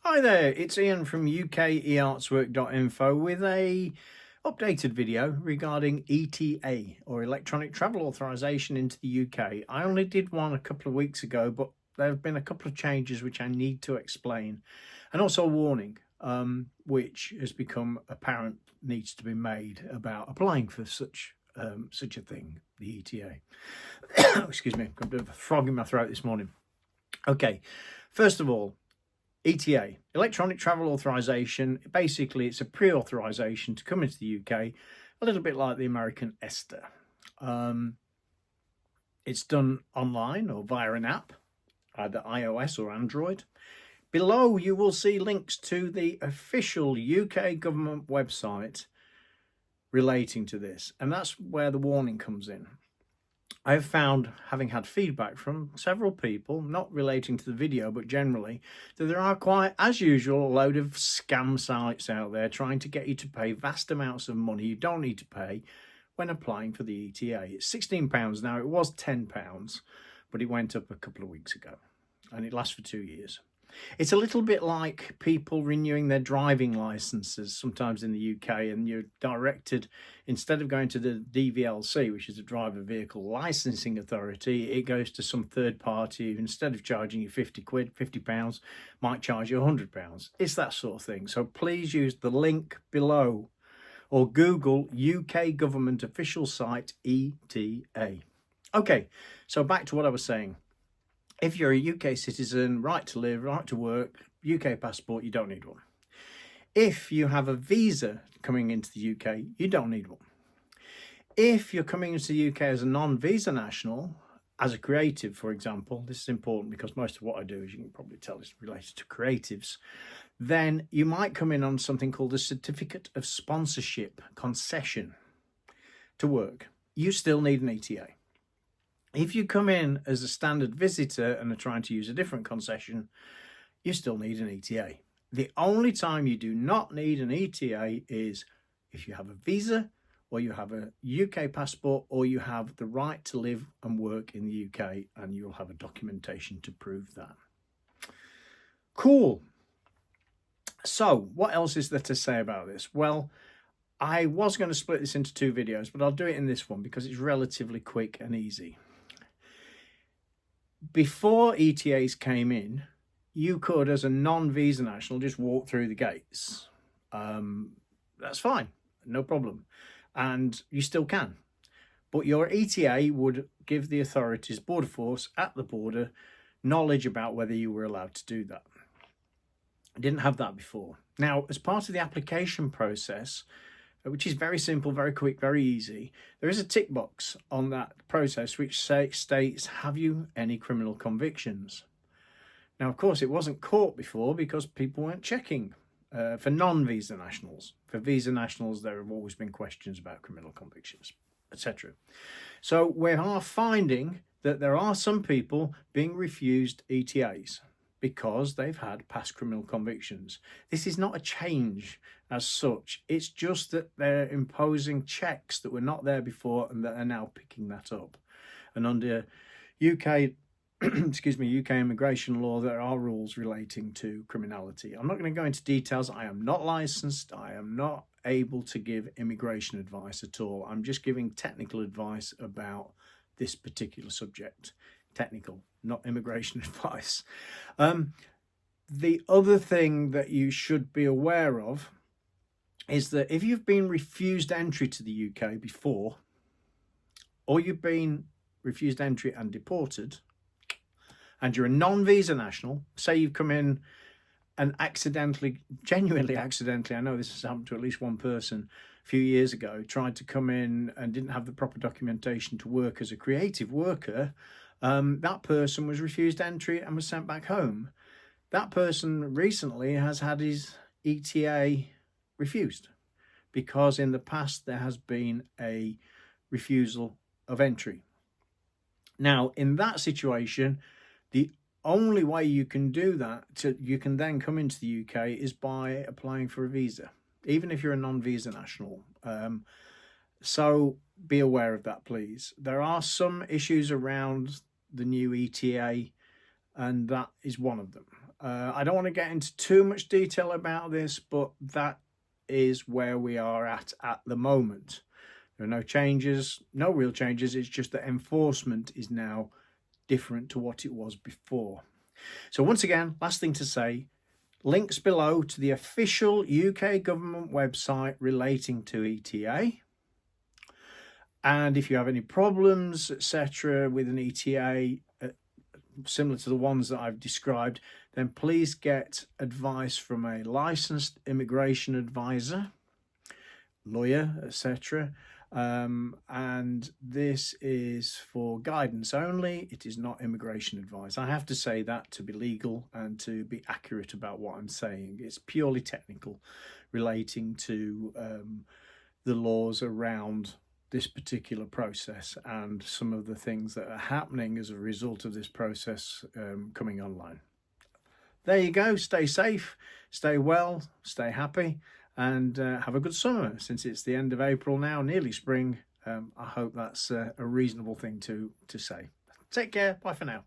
Hi there, it's Ian from UKEartswork.info with a updated video regarding ETA, or Electronic Travel Authorisation into the UK. I only did one a couple of weeks ago, but there have been a couple of changes which I need to explain, and also a warning which has become apparent needs to be made about applying for such a thing, the ETA. Excuse me, I've got a bit of a frog in my throat this morning. Okay, first of all, ETA, Electronic Travel Authorisation, basically it's a pre-authorisation to come into the UK, a little bit like the American ESTA. It's done online or via an app, either iOS or Android. Below you will see links to the official UK government website relating to this, and that's where the warning comes in. I have found, having had feedback from several people, not relating to the video, but generally, that there are quite, as usual, a load of scam sites out there trying to get you to pay vast amounts of money you don't need to pay when applying for the ETA. It's £16 now. It was £10, but it went up a couple of weeks ago, and it lasts for 2 years. It's a little bit like people renewing their driving licenses sometimes in the UK, and you're directed, instead of going to the DVLC, which is the Driver Vehicle Licensing Authority, it goes to some third party who, instead of charging you £50, might charge you £100. It's that sort of thing. So please use the link below or Google UK government official site ETA. Okay, so back to what I was saying. If you're a UK citizen, right to live, right to work, UK passport, you don't need one. If you have a visa coming into the UK, you don't need one. If you're coming into the UK as a non-visa national, as a creative, for example, this is important because most of what I do, as you can probably tell, is related to creatives, then you might come in on something called a Certificate of Sponsorship concession to work. You still need an ETA. If you come in as a standard visitor and are trying to use a different concession, you still need an ETA. The only time you do not need an ETA is if you have a visa, or you have a UK passport, or you have the right to live and work in the UK, and you'll have a documentation to prove that. Cool. So what else is there to say about this? Well, I was going to split this into 2 videos, but I'll do it in this one because it's relatively quick and easy. Before ETAs came in, you could, as a non-visa national, just walk through the gates. That's fine, no problem. And you still can. But your ETA would give the authorities, border force at the border, knowledge about whether you were allowed to do that. I didn't have that before. Now, as part of the application process, which is very simple, very quick, very easy, there is a tick box on that process which states, have you any criminal convictions? Now, of course, it wasn't caught before because people weren't checking for non-visa nationals. For visa nationals, there have always been questions about criminal convictions, etc. So we are finding that there are some people being refused ETAs because they've had past criminal convictions. This is not a change as such. It's just that they're imposing checks that were not there before and that are now picking that up. And under UK, UK immigration law, there are rules relating to criminality. I'm not going to go into details. I am not licensed. I am not able to give immigration advice at all. I'm just giving technical advice about this particular subject. Technical, not immigration advice. The other thing that you should be aware of is that if you've been refused entry to the UK before, or you've been refused entry and deported, and you're a non-visa national, say you've come in and genuinely accidentally, I know this has happened to at least one person a few years ago, tried to come in and didn't have the proper documentation to work as a creative worker, that person was refused entry and was sent back home. That person recently has had his ETA refused because in the past there has been a refusal of entry. Now, in that situation, the only way you can do that, you can then come into the UK, is by applying for a visa, even if you're a non-visa national. So be aware of that, please. There are some issues around the new ETA, and that is one of them. I don't want to get into too much detail about this, but that is where we are at the moment. There are no changes, no real changes. It's just that enforcement is now different to what it was before. So once again, last thing to say, links below to the official UK government website relating to ETA. And if you have any problems, etc., with an ETA, similar to the ones that I've described, then please get advice from a licensed immigration advisor, lawyer, etc. And this is for guidance only. It is not immigration advice. I have to say that to be legal and to be accurate about what I'm saying. It's purely technical, relating to the laws around this particular process and some of the things that are happening as a result of this process coming online. There you go. Stay safe, stay well, stay happy, and have a good summer. Since it's the end of April now, nearly spring, I hope that's a reasonable thing to say. Take care. Bye for now.